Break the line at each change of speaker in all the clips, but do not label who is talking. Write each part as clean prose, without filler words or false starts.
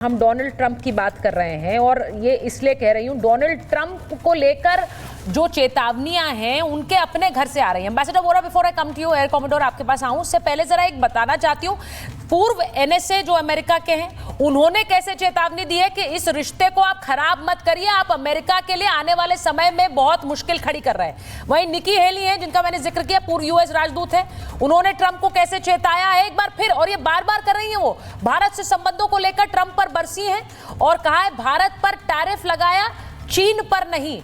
हम Donald Trump की बात कर रहे हैं और ये इसलिए कह रही हूँ, डोनाल्ड ट्रंप को लेकर जो चेतावनियां हैं उनके अपने घर से आ रही हैं। Ambassador Vora, before I come to you, air commodore आपके पास आऊं उससे पहले जरा एक बताना चाहती हूँ, पूर्व एनएसए जो अमेरिका के हैं उन्होंने कैसे चेतावनी दी है कि इस रिश्ते को आप खराब मत करिए, आप अमेरिका के लिए आने वाले समय में बहुत मुश्किल खड़ी कर रहे हैं। वहीं निकी हेली हैं जिनका मैंने जिक्र किया, पूर्व यूएस राजदूत है, उन्होंने ट्रंप को कैसे चेताया है एक बार फिर, और ये बार बार कर रही है, वो भारत से संबंधों को लेकर ट्रंप पर बरसी हैं और कहा है भारत पर टैरिफ लगाया, चीन पर नहीं।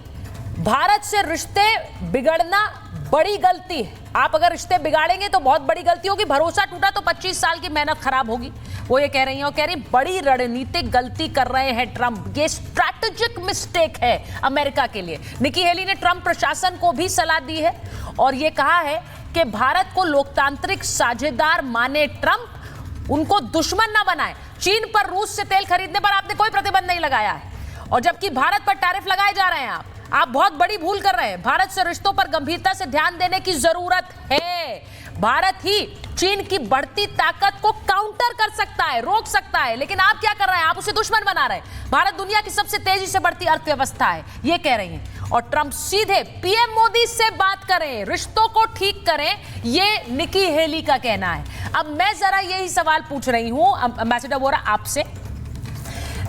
भारत से रिश्ते बिगड़ना बड़ी गलती है, आप अगर रिश्ते बिगाड़ेंगे तो बहुत बड़ी गलती होगी, भरोसा टूटा तो 25 साल की मेहनत खराब होगी, वो ये कह रही हैं। और कह रही बड़ी रणनीतिक गलती कर रहे हैं ट्रंप, ये स्ट्रैटेजिक मिस्टेक है अमेरिका के लिए। निकी हेली ने ट्रंप प्रशासन को भी सलाह दी है और ये कहा है कि भारत को लोकतांत्रिक साझेदार माने ट्रंप, उनको दुश्मन ना बनाए। चीन पर रूस से तेल खरीदने पर आपने कोई प्रतिबंध नहीं लगाया है और जबकि भारत पर टैरिफ लगाए जा रहे हैं आप बहुत बड़ी भूल कर रहे हैं। भारत से रिश्तों पर गंभीरता से ध्यान देने की जरूरत है। भारत ही चीन की बढ़ती ताकत को काउंटर कर सकता है, रोक सकता है, लेकिन आप क्या कर रहे हैं, आप उसे दुश्मन बना रहे हैं। भारत दुनिया की सबसे तेजी से बढ़ती अर्थव्यवस्था है, ये कह रही हैं। और ट्रंप सीधे पीएम मोदी से बात करें, रिश्तों को ठीक करें, ये निकी हेली का कहना है। अब मैं जरा यही सवाल पूछ रही हूं एम्बेसडर वोरा आपसे।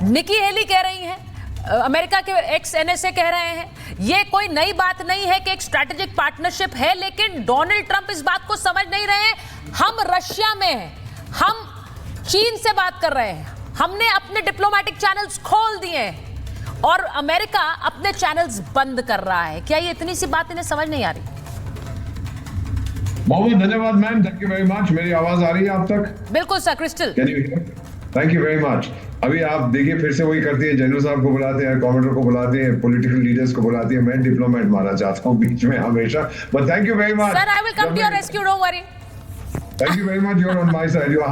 निकी हेली कह रही हैं, अमेरिका के एक्स एनएसए कह रहे हैं, ये कोई नई बात नहीं है कि एक स्ट्रैटेजिक पार्टनरशिप है, लेकिन डोनाल्ड ट्रंप इस बात को समझ नहीं रहे हैं। हम रशिया में हैं, हम चीन से बात कर रहे हैं, हमने अपने डिप्लोमेटिक चैनल्स खोल दिए हैं और अमेरिका अपने चैनल्स बंद कर रहा है। क्या ये इतनी सी बात इन्हें समझ नहीं आ रही?
बहुत धन्यवाद ma'am, thank you very much. मेरी आवाज आ रही है आप तक?
बिल्कुल sir, crystal.
Thank you very much. अभी आप देखिए फिर से वही करती है, जनरल साहब को बुलाते हैं, कॉमेडर को बुलाते हैं, पॉलिटिकल लीडर्स को बुलाते हैं। मैं डिप्लोमेट माना चाहता हूँ बीच में हमेशा, but thank you very much
sir. I will come to your rescue, don't worry.
Thank you very much. You're on my side. You're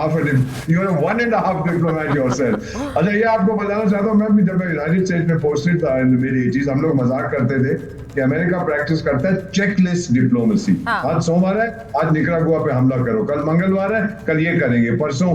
a 1.5 diplomat yourself. अच्छा, ये आपको बताना चाहता हूँ, मैं भी जब मैं यूनाइटेड स्टेट्स में पोस्टेड था इन मेरी एजीज, हम लोग मजाक करते थे कि अमेरिका प्रैक्टिस करता है चेकलिस्ट डिप्लोमेसी। आज सोमवार है, आज निकरागुआ पे हमला करो, कल मंगलवार है, कल ये करेंगे, परसों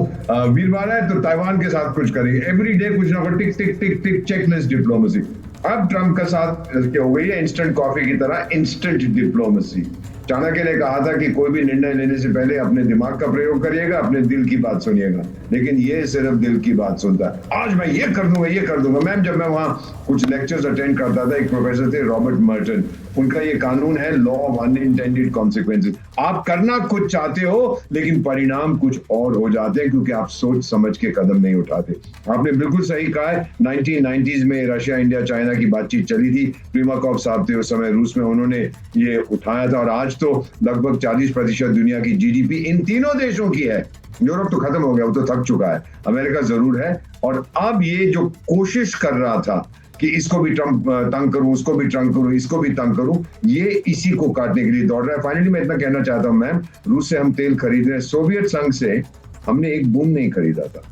वीरवार है तो ताइवान के साथ कुछ करेंगे। एवरी डे कुछ ना कुछ, टिक टिक टिक टिक, चेकलिस्ट डिप्लोमेसी। अब ट्रंप का साथ क्या हो गई है, इंस्टेंट कॉफी की तरह इंस्टेंट डिप्लोमेसी। चाणक्य ने कहा था कि कोई भी निर्णय लेने से पहले अपने दिमाग का प्रयोग करिएगा, अपने दिल की बात सुनिएगा, लेकिन ये सिर्फ दिल की बात सुनता है। आज मैं ये कर दूंगा, ये कर दूंगा। मैम, जब मैं वहाँ कुछ लेक्चर्स अटेंड करता था, एक प्रोफेसर थे रॉबर्ट मर्टन, उनका ये कानून है लॉ ऑफ अनइंटेंडेड कॉन्सिक्वेंसेस। आप करना कुछ चाहते हो लेकिन परिणाम कुछ और हो जाते हैं क्योंकि आप सोच समझ के कदम नहीं उठाते। आपने बिल्कुल सही कहा है, 1990s में रशिया इंडिया चाइना की बातचीत चली थी, प्रीमाकॉव साहब थे उस समय रूस में, उन्होंने ये उठाया था और आज तो लगभग 40% दुनिया की जीडीपी इन तीनों देशों की है। यूरोप तो खत्म हो गया, वो तो थक चुका है, अमेरिका जरूर है। और अब ये जो कोशिश कर रहा था कि इसको भी ट्रंप तंग करूं, उसको भी तंग करूं, इसको भी तंग करूं, ये इसी को काटने के लिए दौड़ रहा है। फाइनली मैं इतना कहना चाहता हूं मैम, रूस से हम तेल खरीद रहे हैं, सोवियत संघ से हमने एक बूंद नहीं खरीदा था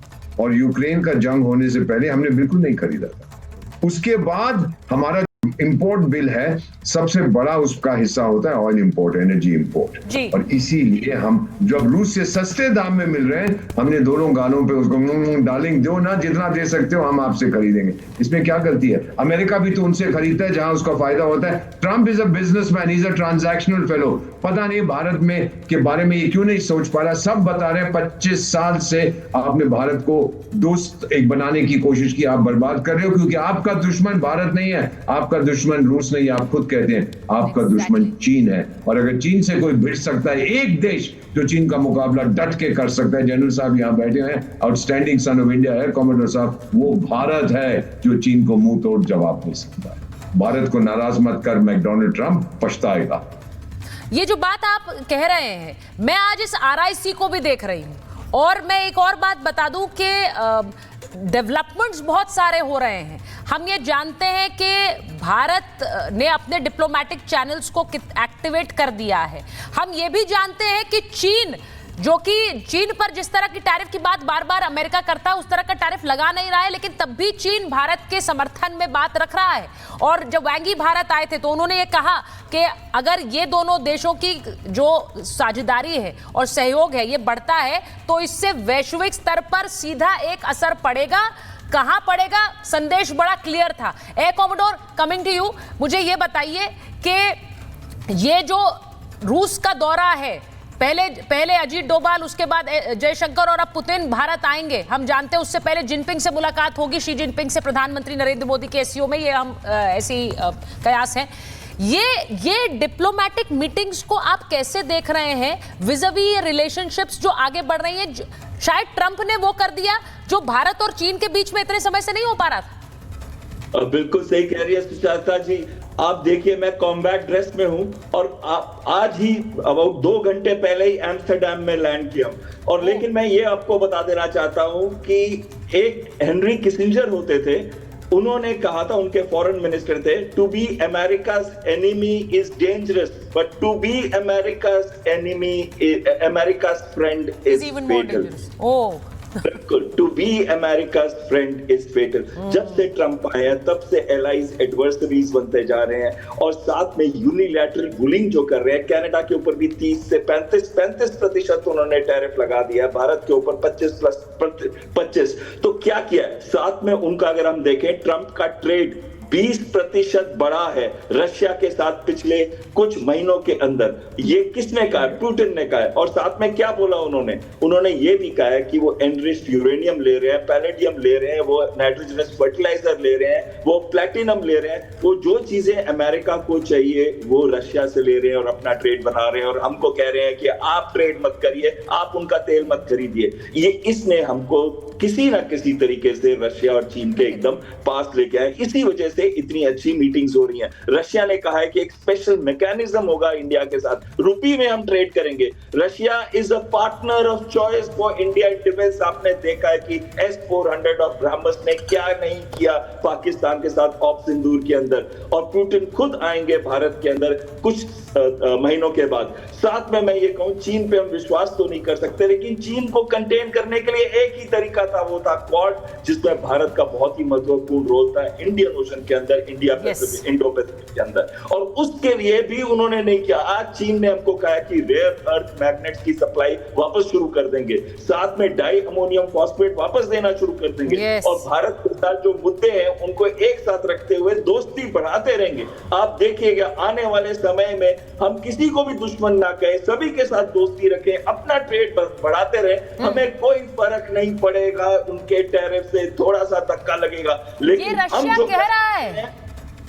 और यूक्रेन का जंग होने से पहले हमने बिल्कुल नहीं खरीदा था। उसके बाद हमारा इंपोर्ट बिल है, सबसे बड़ा उसका हिस्सा होता है ऑयल इंपोर्ट, एनर्जी इंपोर्ट, और इसीलिए हम जब रूस से सस्ते दाम में मिल रहे हैं, हमने दोनों गालों पे उसको डार्लिंग दो ना, जितना दे सकते हो हम आपसे खरीदेंगे। इसमें क्या गलती है? अमेरिका भी तो उनसे खरीदता है जहां उसका फायदा होता है। Trump is a businessman, is a transactional fellow. पता नहीं भारत में के बारे में ये क्यों नहीं सोच पा रहा। सब बता रहे हैं 25 साल से आपने भारत को दोस्त एक बनाने की कोशिश की, आप बर्बाद कर रहे हो क्योंकि आपका दुश्मन भारत नहीं है, आपका दुश्मन रूस नहीं, आप खुद कहते हैं आपका दुश्मन चीन है। और अगर चीन से कोई भिड़ सकता है, एक देश जो चीन का मुकाबला डट के कर सकता है, जनरल साहब यहाँ बैठे हैं, आउटस्टैंडिंग सन ऑफ इंडिया है कॉमोडोर साहब, वो भारत है जो चीन को मुंह तोड़ जवाब दे सकता है। भारत को नाराज मत कर, मैकडोनल्ड ट्रंप पछताएगा।
ये जो बात आप कह रहे हैं, मैं आज इस आरआईसी को भी देख रही हूं और मैं एक और बात बता दूं कि डेवलपमेंट्स बहुत सारे हो रहे हैं। हम ये जानते हैं कि भारत ने अपने डिप्लोमेटिक चैनल्स को एक्टिवेट कर दिया है। हम ये भी जानते हैं कि चीन, जो कि चीन पर जिस तरह की टैरिफ की बात बार बार अमेरिका करता है, उस तरह का टैरिफ लगा नहीं रहा है, लेकिन तब भी चीन भारत के समर्थन में बात रख रहा है। और जब वांग यी भारत आए थे तो उन्होंने ये कहा कि अगर ये दोनों देशों की जो साझेदारी है और सहयोग है ये बढ़ता है तो इससे वैश्विक स्तर पर सीधा एक असर पड़ेगा कहां पड़ेगा, संदेश बड़ा क्लियर था। Air commodore, coming to you, मुझे ये बताइए कि ये जो रूस का दौरा है, पहले अजीत डोभाल, उसके बाद जयशंकर और अब पुतिन भारत आएंगे, हम जानते हैं उससे पहले जिनपिंग से मुलाकात होगी, शी जिनपिंग से, प्रधानमंत्री नरेंद्र मोदी के एससीओ में, ये हम ऐसी कयास हैं। ये डिप्लोमेटिक मीटिंग्स को आप कैसे देख रहे हैं विज़ावी रिलेशनशिप्स जो आगे बढ़ रही हैं? शायद ट्रंप ने वो कर दिया जो भारत और चीन के बीच में इतने समय से नहीं हो पा रहा था।
बिल्कुल सही कह रही है सुजाता जी। आप देखिए, मैं कॉम्बैट ड्रेस में हूं और आज ही अबाउट 2 घंटे पहले ही एम्स्टर्डम में लैंड किया, और लेकिन मैं ये आपको बता देना चाहता हूं कि एक हेनरी किसिंजर होते थे, उन्होंने कहा था, उनके फॉरेन मिनिस्टर थे, to be America's enemy is dangerous but to be America's enemy, America's friend is fatal. बिल्कुल, to be America's friend is fatal. जब से ट्रंप आया तब से एलाइज एडवर्सरीज बनते जा रहे हैं, और साथ में यूनिलैटरल बुलिंग जो कर रहे हैं। कनाडा के ऊपर भी 30 से 35% उन्होंने टैरिफ लगा दिया, भारत के ऊपर 25+25। तो क्या किया है साथ में उनका? अगर हम देखें, ट्रंप का ट्रेड 20% बढ़ा है रशिया के साथ पिछले कुछ महीनों के अंदर। ये किसने कहा? पुतिन ने कहा है। और साथ में क्या बोला उन्होंने ये भी कहा है कि वो एनरिच्ड यूरेनियम ले रहे हैं, पैलेडियम ले रहे हैं, वो नाइट्रोजनस फर्टिलाइजर ले रहे हैं, वो प्लैटिनम ले रहे हैं। वो जो चीजें अमेरिका को चाहिए वो रशिया से ले रहे हैं और अपना ट्रेड बना रहे हैं, और हमको कह रहे हैं कि आप ट्रेड मत करिए, आप उनका तेल मत खरीदिए। ये इसने हमको किसी ना किसी तरीके से रशिया और चीन के एकदम पास लेके आए। इसी वजह से इतनी अच्छी मीटिंग्स हो रही हैं। रशिया ने कहा है कि एक स्पेशल मैकेनिज्म होगा इंडिया के साथ, रुपये में हम ट्रेड करेंगे। Russia is a partner of choice for India in defence. आपने देखा है कि S-400 और ब्रह्मोस ने क्या नहीं किया पाकिस्तान के साथ ऑफ सिंदूर के अंदर, और पुतिन खुद आएंगे भारत के अंदर कुछ महीनों के बाद। साथ में मैं ये कहूं, चीन पे हम विश्वास तो नहीं कर सकते, लेकिन चीन को कंटेन करने के लिए एक ही तरीका था, वो था क्वाड, जिसमें भारत का बहुत ही महत्वपूर्ण रोल था इंडियन ओशन के अंदर, इंडिया पैसिफिक, इंडो पैसिफिक के अंदर, और उसके लिए भी उन्होंने नहीं किया। आज चीन ने हमको कहा कि रेयर अर्थ मैग्नेट्स की सप्लाई वापस शुरू कर देंगे, साथ में डाई अमोनियम फॉस्फेट वापस देना शुरू कर देंगे, और भारत के साथ जो मुद्दे हैं उनको एक साथ रखते हुए दोस्ती बढ़ाते रहेंगे। आप देखिएगा आने वाले समय में हम किसी को भी दुश्मन ना कहें, सभी के साथ दोस्ती रखें, अपना ट्रेड बढ़ाते रहे, हमें कोई फर्क नहीं पड़ेगा। उनके टैरिफ से थोड़ा सा धक्का लगेगा, लेकिन
ये रशिया कह रहा है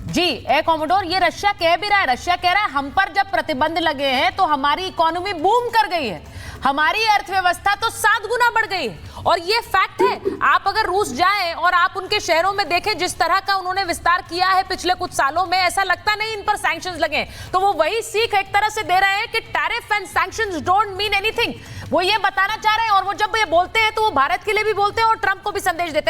जी, एयर कॉमोडोर, ये रशिया कह भी रहा है। रशिया कह रहा है हम पर जब प्रतिबंध लगे हैं तो हमारी इकोनॉमी बूम कर गई है, हमारी अर्थव्यवस्था तो 7 गुना बढ़ गई है, और ये फैक्ट है। आप अगर रूस जाएं और आप उनके शहरों में देखें जिस तरह का उन्होंने विस्तार किया है पिछले कुछ सालों में, ऐसा लगता नहीं इन पर सैंक्शंस लगे। तो वो वही सीख एक तरह से दे रहे हैं कि tariff and sanctions don't mean anything. वो ये बताना चाह रहे हैं, और वो जब ये बोलते हैं तो वो भारत के लिए भी बोलते हैं और ट्रंप को भी संदेश देते हैं।